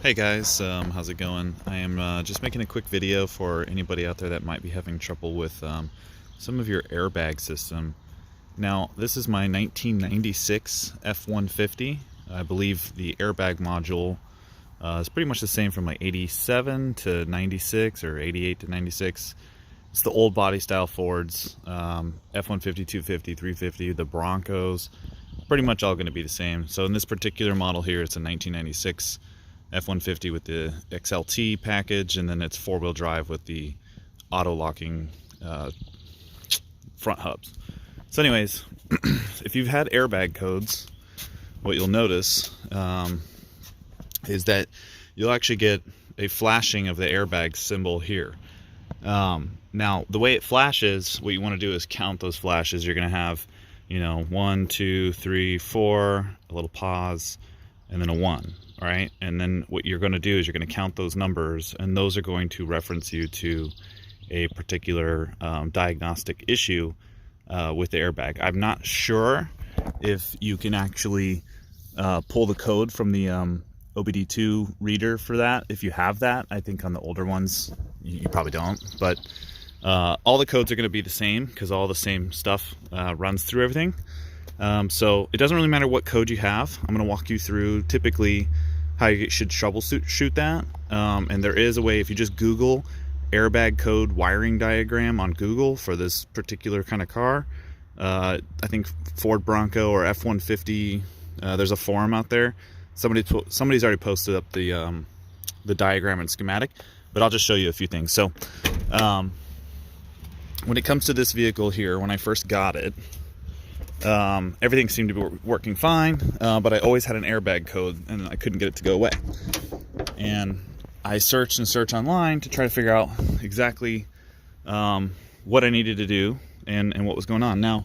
Hey guys, how's it going? I am just making a quick video for anybody out there that might be having trouble with some of your airbag system. Now, this is my 1996 F150. I believe the airbag module is pretty much the same from like 87 to 96 or 88 to 96. It's the old body style Fords, F150, 250, 350, the Broncos, pretty much all going to be the same. So in this particular model here, it's a 1996 F150 with the XLT package, and then it's four-wheel drive with the auto-locking front hubs. So anyways, if you've had airbag codes, what you'll notice is that you'll actually get a flashing of the airbag symbol here. Now, the way it flashes, what you want to do is count those flashes. You're going to have, 1, 2, 3, 4, a little pause, and then a 1. All right, and then what you're going to do is you're going to count those numbers, and those are going to reference you to a particular diagnostic issue with the airbag. I'm not sure if you can actually pull the code from the OBD2 reader for that. If you have that, I think on the older ones you probably don't, but all the codes are going to be the same because all the same stuff runs through everything. So it doesn't really matter what code you have. I'm going to walk you through typically how you should troubleshoot that. And there is a way, if you just Google airbag code wiring diagram on Google for this particular kind of car. I think Ford Bronco or F150, there's a forum out there. Somebody's already posted up the diagram and schematic, but I'll just show you a few things. So when it comes to this vehicle here, when I first got it, everything seemed to be working fine, but I always had an airbag code and I couldn't get it to go away. And I searched and searched online to try to figure out exactly what I needed to do and what was going on. Now,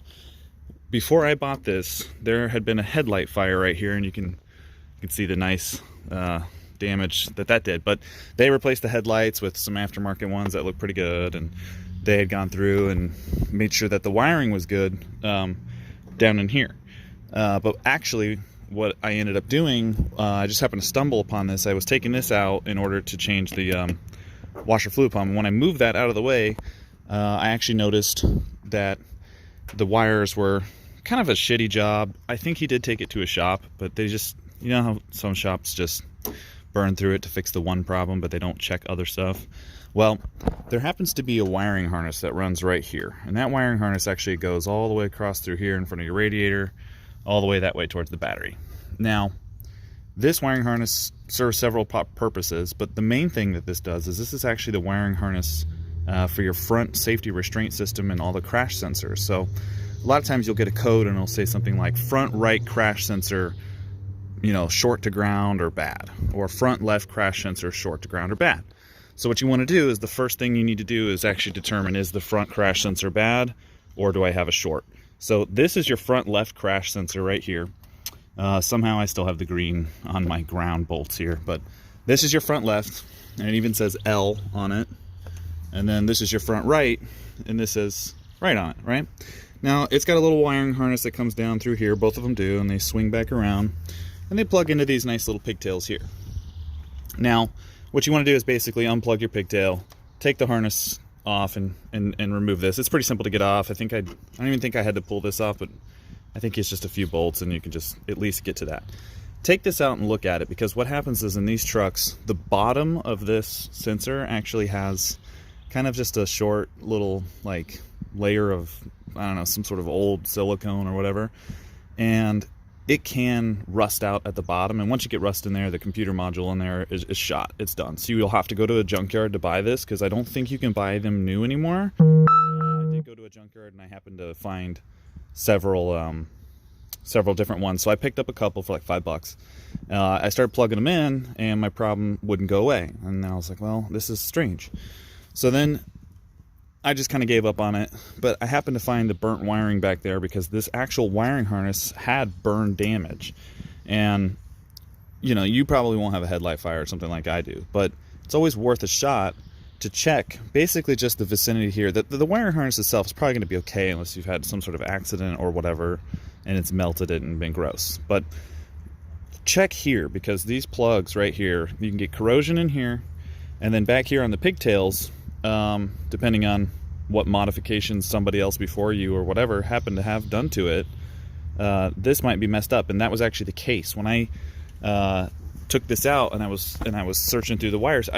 before I bought this, there had been a headlight fire right here, and you can see the nice damage that did. But they replaced the headlights with some aftermarket ones that looked pretty good, and they had gone through and made sure that the wiring was good down in here. But actually what I ended up doing, I just happened to stumble upon this. I was taking this out in order to change the washer fluid pump. And when I moved that out of the way, I actually noticed that the wires were kind of a shitty job. I think he did take it to a shop, but they just, how some shops just burn through it to fix the one problem, but they don't check other stuff. Well, there happens to be a wiring harness that runs right here, and that wiring harness actually goes all the way across through here in front of your radiator, all the way that way towards the battery. Now, this wiring harness serves several purposes, but the main thing that this does is this is actually the wiring harness for your front safety restraint system and all the crash sensors. So a lot of times you'll get a code and it'll say something like front right crash sensor, short to ground or bad, or front left crash sensor short to ground or bad. So what you want to do is the first thing you need to do is actually determine, is the front crash sensor bad or do I have a short? So this is your front left crash sensor right here. Somehow I still have the green on my ground bolts here, but this is your front left, and it even says L on it. And then this is your front right, and this says right on it, right? Now it's got a little wiring harness that comes down through here, both of them do, and they swing back around, and they plug into these nice little pigtails here. Now, what you want to do is basically unplug your pigtail, take the harness off, and remove this. It's pretty simple to get off. I don't even think I had to pull this off, but I think it's just a few bolts, and you can just at least get to that. Take this out and look at it, because what happens is in these trucks, the bottom of this sensor actually has kind of just a short little layer of, I don't know, some sort of old silicone or whatever, and it can rust out at the bottom, and once you get rust in there, the computer module in there is shot. It's done. So you'll have to go to a junkyard to buy this, because I don't think you can buy them new anymore. I did go to a junkyard, and I happened to find several different ones. So I picked up a couple for like $5. I started plugging them in, and my problem wouldn't go away. And then I was like, well, this is strange. So then I just kind of gave up on it, but I happened to find the burnt wiring back there, because this actual wiring harness had burn damage. And, you probably won't have a headlight fire or something like I do, but it's always worth a shot to check basically just the vicinity here. The wiring harness itself is probably going to be okay unless you've had some sort of accident or whatever, and it's melted it and been gross. But check here, because these plugs right here, you can get corrosion in here, and then back here on the pigtails, depending on what modifications somebody else before you or whatever happened to have done to it, this might be messed up. And that was actually the case when I took this out and I was searching through the wires.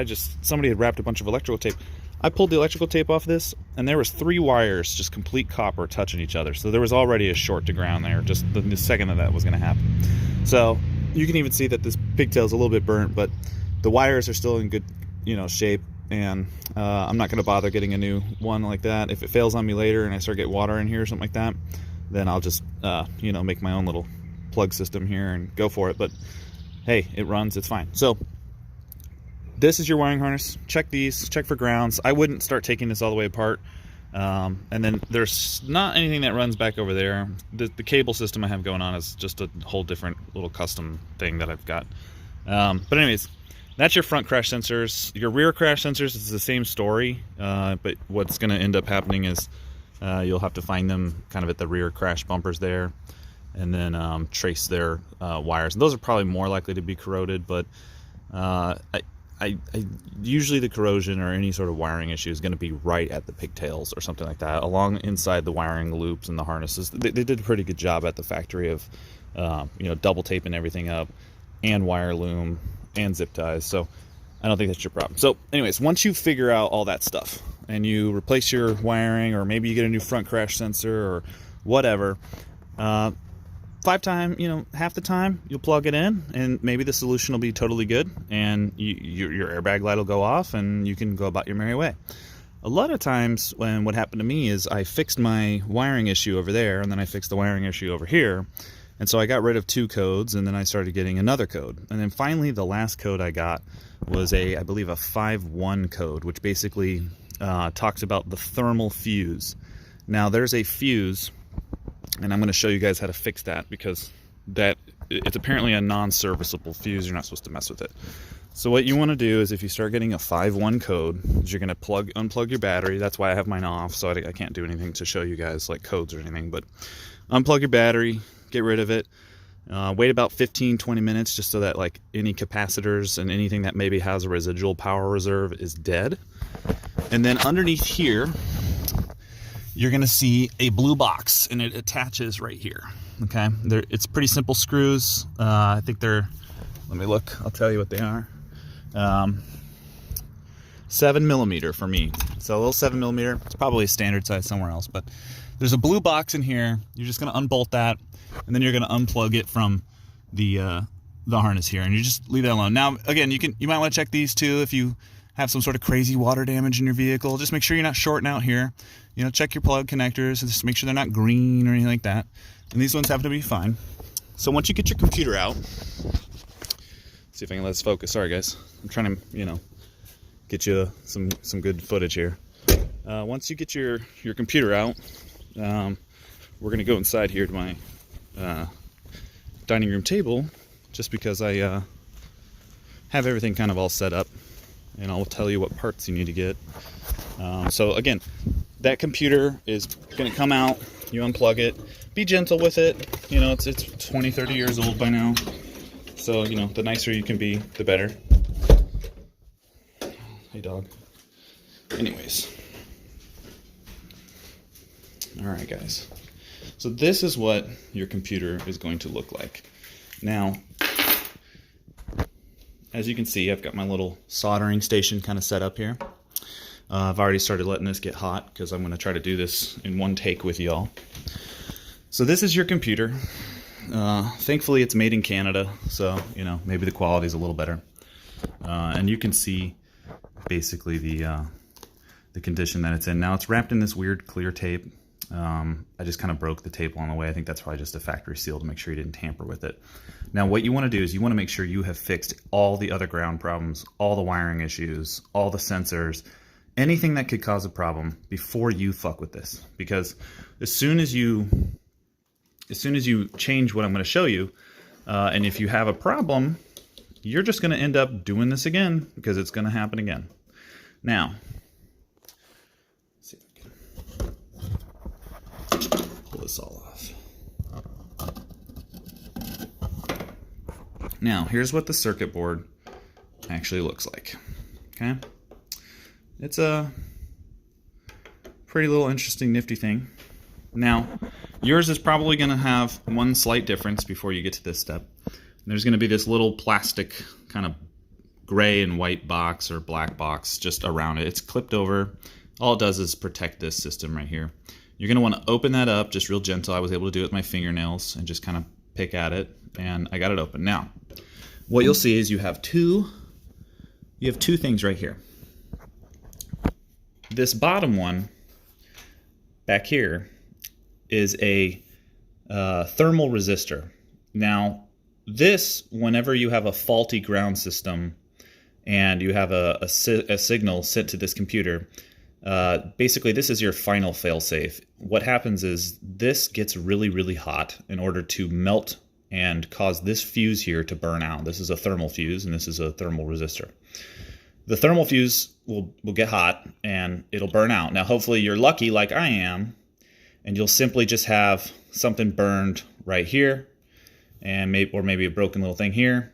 Somebody had wrapped a bunch of electrical tape. I pulled the electrical tape off this, and there was 3 wires, just complete copper, touching each other. So there was already a short to ground there, just the second that was going to happen. So you can even see that this pigtail's a little bit burnt, but the wires are still in good, shape. And I'm not going to bother getting a new one like that. If it fails on me later and I start getting water in here or something like that, then I'll just, make my own little plug system here and go for it. But hey, it runs, it's fine. So this is your wiring harness. Check these, check for grounds. I wouldn't start taking this all the way apart. And then there's not anything that runs back over there. The cable system I have going on is just a whole different little custom thing that I've got. But anyways, that's your front crash sensors. Your rear crash sensors is the same story, but what's going to end up happening is you'll have to find them kind of at the rear crash bumpers there, and then trace their wires. And those are probably more likely to be corroded, but I usually the corrosion or any sort of wiring issue is going to be right at the pigtails or something like that, along inside the wiring loops and the harnesses. They did a pretty good job at the factory of double taping everything up, and wire loom and zip ties. So I don't think that's your problem. So anyways, once you figure out all that stuff and you replace your wiring, or maybe you get a new front crash sensor or whatever, half the time you'll plug it in and maybe the solution will be totally good, and your airbag light will go off and you can go about your merry way. A lot of times what happened to me is I fixed my wiring issue over there, and then I fixed the wiring issue over here. And so I got rid of 2 codes, and then I started getting another code. And then finally the last code I got was I believe a 5.1 code, which basically talks about the thermal fuse. Now there's a fuse, and I'm going to show you guys how to fix that, because it's apparently a non-serviceable fuse. You're not supposed to mess with it. So what you want to do is, if you start getting a 5.1 code, is you're going to unplug your battery. That's why I have mine off, so I can't do anything to show you guys like codes or anything, but unplug your battery, get rid of it, wait about 15-20 minutes just so that like any capacitors and anything that maybe has a residual power reserve is dead. And then underneath here you're gonna see a blue box, and it attaches right here. Okay, it's pretty simple screws. I think let me look, I'll tell you what they are. 7mm for me, so a little 7mm. It's probably a standard size somewhere else, but there's a blue box in here. You're just gonna unbolt that, and then you're gonna unplug it from the harness here, and you just leave that alone. Now again, you might want to check these too if you have some sort of crazy water damage in your vehicle. Just make sure you're not shorting out here. Check your plug connectors, just make sure they're not green or anything like that. And these ones happen to be fine. So once you get your computer out, see if I can let this focus. Sorry guys, I'm trying to get you some good footage here. Once you get your computer out, we're gonna go inside here to my dining room table, just because I have everything kind of all set up, and I'll tell you what parts you need to get. So again, that computer is gonna come out, you unplug it, be gentle with it. It's 20-30 years old by now, so the nicer you can be, the better. Hey dog. Anyways, all right guys, so this is what your computer is going to look like. Now, as you can see, I've got my little soldering station kind of set up here. I've already started letting this get hot, because I'm going to try to do this in one take with y'all. So this is your computer. Thankfully it's made in Canada, so maybe the quality is a little better. And you can see basically the condition that it's in. Now it's wrapped in this weird clear tape. I just kind of broke the tape along the way. I think that's probably just a factory seal to make sure you didn't tamper with it. Now what you want to do is you want to make sure you have fixed all the other ground problems, all the wiring issues, all the sensors, anything that could cause a problem before you fuck with this. Because as soon as you change what I'm going to show you, and if you have a problem, you're just going to end up doing this again, because it's going to happen again. Now, let's see if I can pull this all off. Now, here's what the circuit board actually looks like. Okay? It's a pretty little interesting, nifty thing. Now, yours is probably going to have one slight difference before you get to this step. There's going to be this little plastic kind of gray and white box or black box just around it. It's clipped over. All it does is protect this system right here. You're going to want to open that up just real gentle. I was able to do it with my fingernails and just kind of pick at it, and I got it open. Now, what you'll see is you have two things right here. This bottom one back here is a thermal resistor. Now, this, whenever you have a faulty ground system and you have a signal sent to this computer, basically this is your final fail-safe. What happens is this gets really, really hot in order to melt and cause this fuse here to burn out. This is a thermal fuse and this is a thermal resistor. The thermal fuse will get hot and it'll burn out. Now, hopefully you're lucky like I am, and you'll simply just have something burned right here, and maybe a broken little thing here,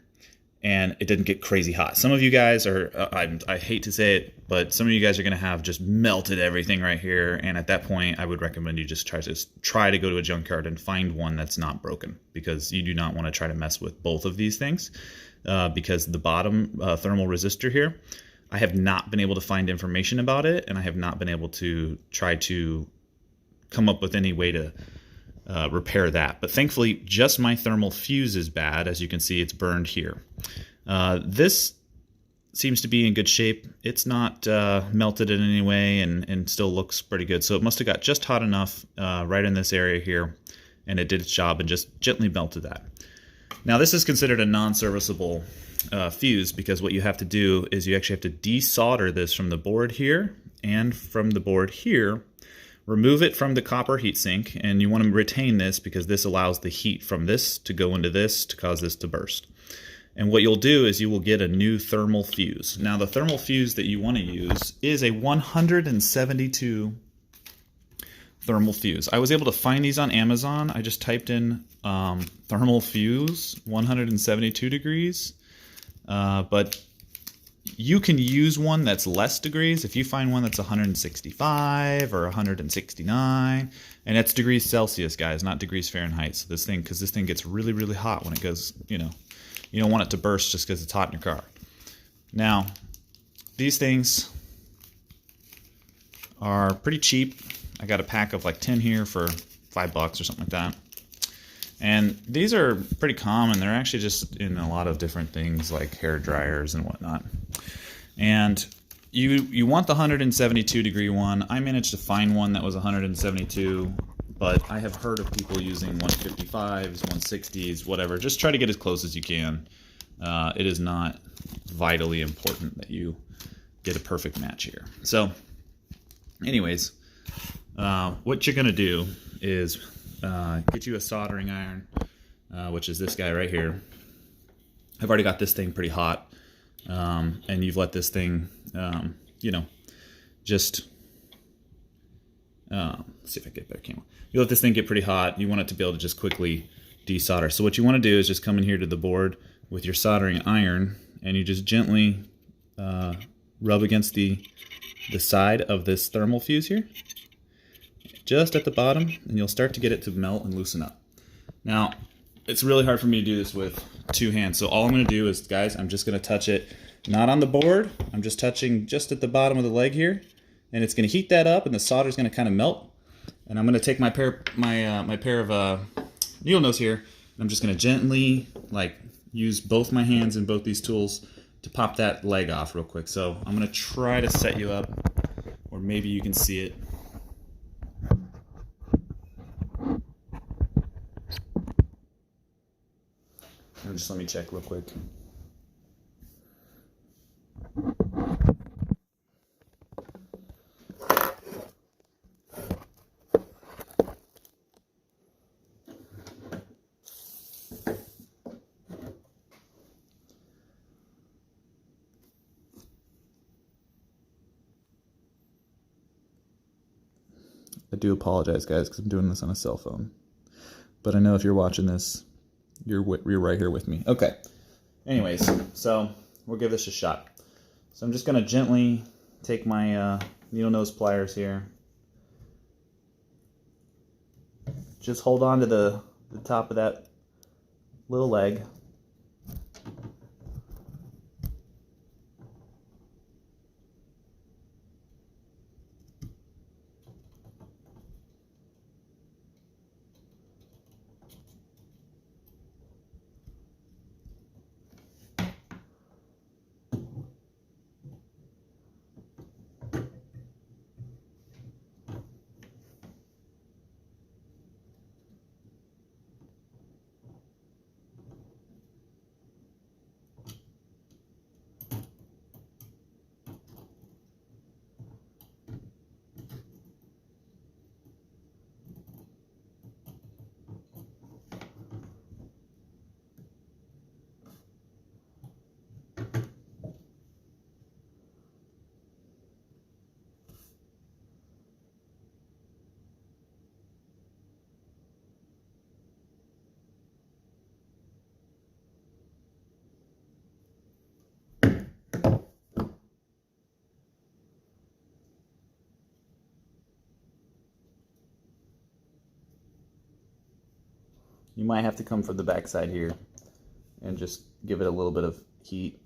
and it didn't get crazy hot. Some of you guys are, I hate to say it, but some of you guys are going to have just melted everything right here, and at that point, I would recommend you just try to go to a junkyard and find one that's not broken, because you do not want to try to mess with both of these things, because the bottom thermal resistor here, I have not been able to find information about it, and I have not been able to try to come up with any way to repair that. But thankfully, just my thermal fuse is bad. As you can see, it's burned here. This seems to be in good shape. It's not melted in any way and still looks pretty good. So it must have got just hot enough right in this area here, and it did its job and just gently melted that. Now, this is considered a non-serviceable fuse, because what you have to do is you actually have to desolder this from the board here and from the board here. Remove it from the copper heatsink, and you want to retain this because this allows the heat from this to go into this to cause this to burst. And what you'll do is you will get a new thermal fuse. Now, the thermal fuse that you want to use is a 172 thermal fuse. I was able to find these on Amazon. I just typed in thermal fuse 172 degrees, but you can use one that's less degrees. If you find one that's 165 or 169, and that's degrees Celsius, guys, not degrees Fahrenheit. So because this thing gets really, really hot when it goes, you don't want it to burst just because it's hot in your car. Now, these things are pretty cheap. I got a pack of like 10 here for $5 or something like that. And these are pretty common. They're actually just in a lot of different things like hair dryers and whatnot. And you want the 172 degree one. I managed to find one that was 172, but I have heard of people using 155s, 160s, whatever. Just try to get as close as you can. It is not vitally important that you get a perfect match here. So anyways, what you're going to do is get you a soldering iron, which is this guy right here. I've already got this thing pretty hot, and you've let this thing, just, let's see if I get better camera. You let this thing get pretty hot. You want it to be able to just quickly desolder. So what you want to do is just come in here to the board with your soldering iron, and you just gently rub against the side of this thermal fuse here, just at the bottom, and you'll start to get it to melt and loosen up. Now, it's really hard for me to do this with two hands, so all I'm going to do is, guys, I'm just going to touch it, not on the board, I'm just touching just at the bottom of the leg here, and it's going to heat that up, and the solder is going to kind of melt. And I'm going to take my pair of needle nose here, and I'm just going to gently, use both my hands and both these tools to pop that leg off real quick. So I'm going to try to set you up, or maybe you can see it. Just let me check real quick. I do apologize, guys, because I'm doing this on a cell phone. But I know if you're watching this, you're right here with me. Okay, Anyways, so we'll give this a shot. So I'm just going to gently take my needle nose pliers here. Just hold on to the top of that little leg. You might have to come from the backside here and just give it a little bit of heat.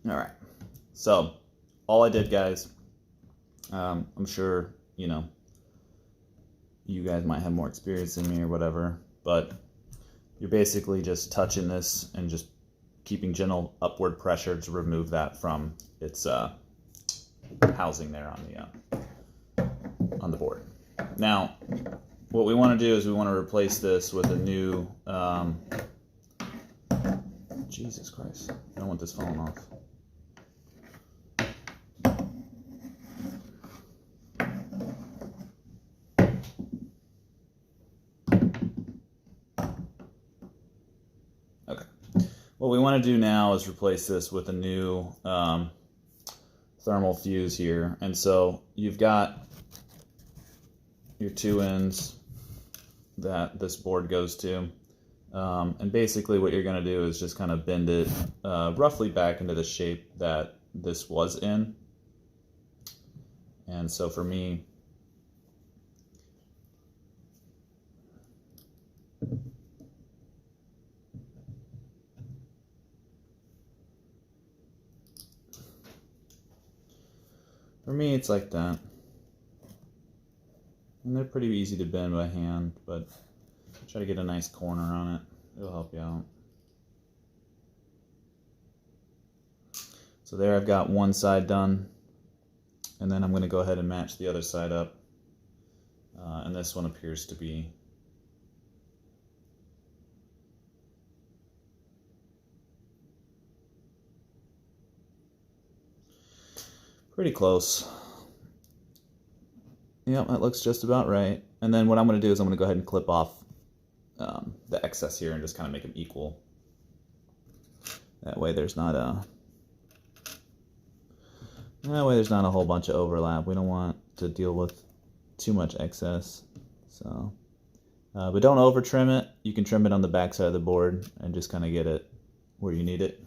All right, so all I did, guys, I'm sure, you know, you guys might have more experience than me or whatever, but you're basically just touching this and just keeping gentle upward pressure to remove that from its housing there on the board. Now, what we want to do is we want to replace this with a new, Jesus Christ, I don't want this falling off. What we want to do now is replace this with a new thermal fuse here. And so you've got your two ends that this board goes to. And basically what you're going to do is just kind of bend it roughly back into the shape that this was in. And so for me, For me, it's like that. And they're pretty easy to bend by hand, but try to get a nice corner on it. It'll help you out. So there I've got one side done, and then I'm going to go ahead and match the other side up. And this one appears to be pretty close. Yep, that looks just about right. And then what I'm going to do is I'm going to go ahead and clip off the excess here and just kind of make them equal. That way there's not a whole bunch of overlap. We don't want to deal with too much excess. So, but don't over trim it. You can trim it on the back side of the board and just kind of get it where you need it.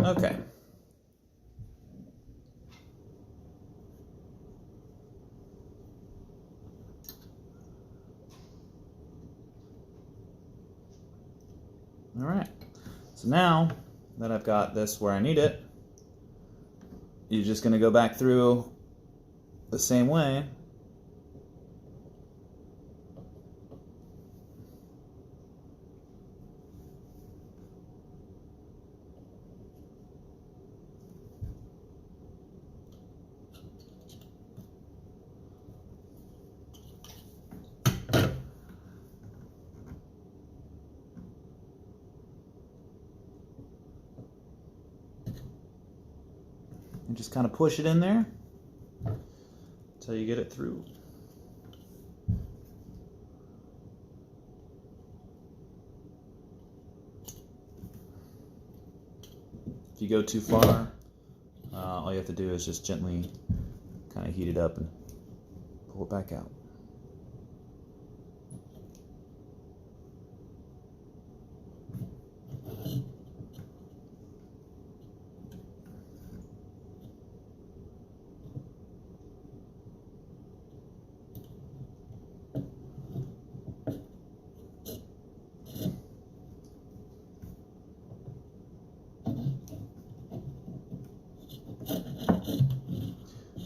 Okay. All right. So now that I've got this where I need it, you're just going to go back through the same way. And just kind of push it in there until you get it through. If you go too far, all you have to do is just gently kind of heat it up and pull it back out.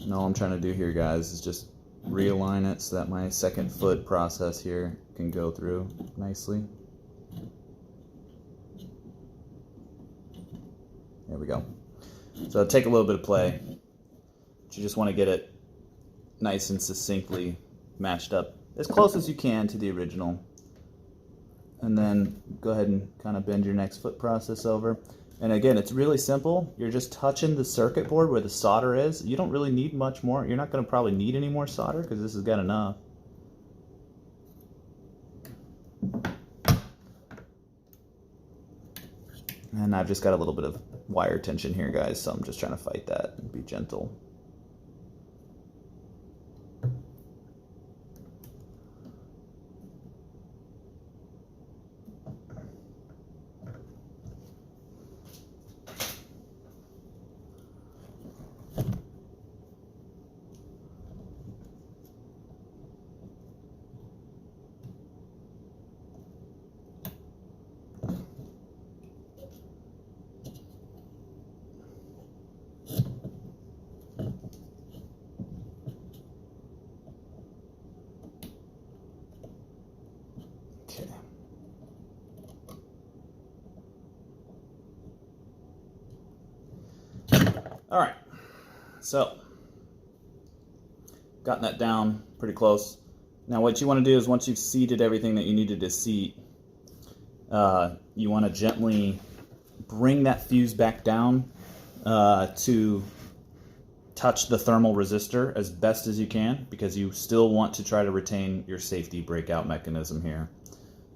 And all I'm trying to do here, guys, is just realign it so that my second foot process here can go through nicely. There we go. So take a little bit of play, but you just want to get it nice and succinctly matched up as close as you can to the original. And then go ahead and kind of bend your next foot process over. And again, it's really simple. You're just touching the circuit board where the solder is. You don't really need much more. You're not going to probably need any more solder because this has got enough. And I've just got a little bit of wire tension here, guys, so I'm just trying to fight that and be gentle. All right, so gotten that down pretty close. Now what you want to do is once you've seated everything that you needed to seat, you want to gently bring that fuse back down to touch the thermal resistor as best as you can, because you still want to try to retain your safety breakout mechanism here.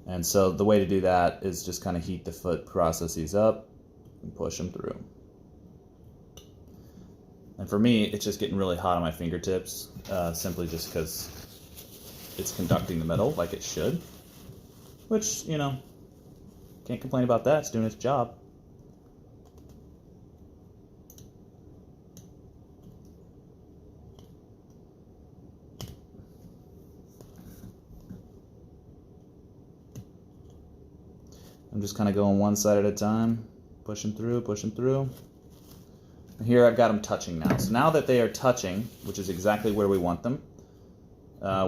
And so the way to do that is just kind of heat the foot processes up and push them through. And for me, it's just getting really hot on my fingertips, simply just because it's conducting the metal like it should. Which, you know, can't complain about that. It's doing its job. I'm just kind of going one side at a time, pushing through, pushing through. And here I've got them touching now. So now that they are touching, which is exactly where we want them,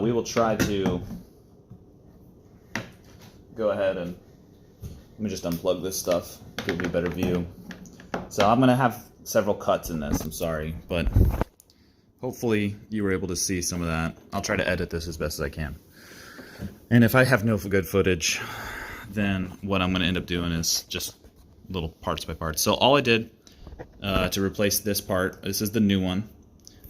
we will try to go ahead and let me just unplug this stuff, give you a better view. So I'm going to have several cuts in this, I'm sorry, but hopefully you were able to see some of that. I'll try to edit this as best as I can. And if I have no good footage, then what I'm going to end up doing is just little parts by parts. So all I did to replace this part, this is the new one,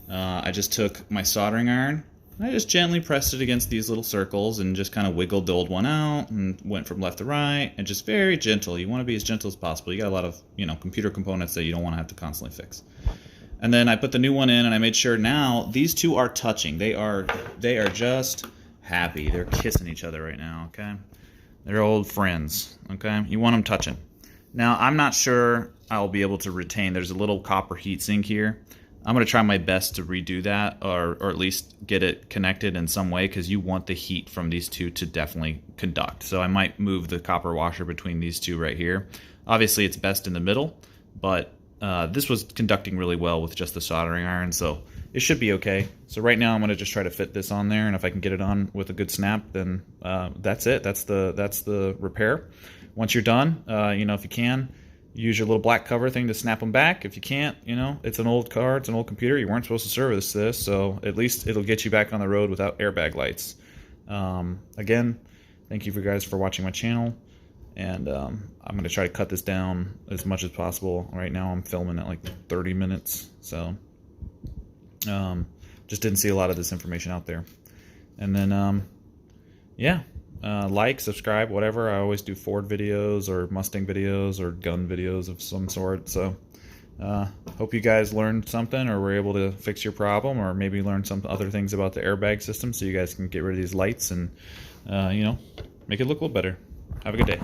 I just took my soldering iron, and I just gently pressed it against these little circles and just kind of wiggled the old one out and went from left to right, and just very gentle. You want to be as gentle as possible. You got a lot of, computer components that you don't want to have to constantly fix. And then I put the new one in, and I made sure now these two are touching. They are just happy. They're kissing each other right now, okay? They're old friends, okay? You want them touching. Now, I'm not sure I'll be able to retain. There's a little copper heatsink here. I'm going to try my best to redo that, or at least get it connected in some way, because you want the heat from these two to definitely conduct. So I might move the copper washer between these two right here. Obviously, it's best in the middle, but this was conducting really well with just the soldering iron, so it should be okay. So right now I'm going to just try to fit this on there, and if I can get it on with a good snap, then that's it. That's the repair. Once you're done, if you can, use your little black cover thing to snap them back. If you can't, it's an old car, it's an old computer. You weren't supposed to service this, so at least it'll get you back on the road without airbag lights. Again, thank you guys for watching my channel, and I'm going to try to cut this down as much as possible. Right now I'm filming at like 30 minutes, so just didn't see a lot of this information out there. And then, yeah. Like, subscribe, whatever. I always do Ford videos or Mustang videos or gun videos of some sort. So hope you guys learned something, or were able to fix your problem, or maybe learn some other things about the airbag system so you guys can get rid of these lights and, make it look a little better. Have a good day.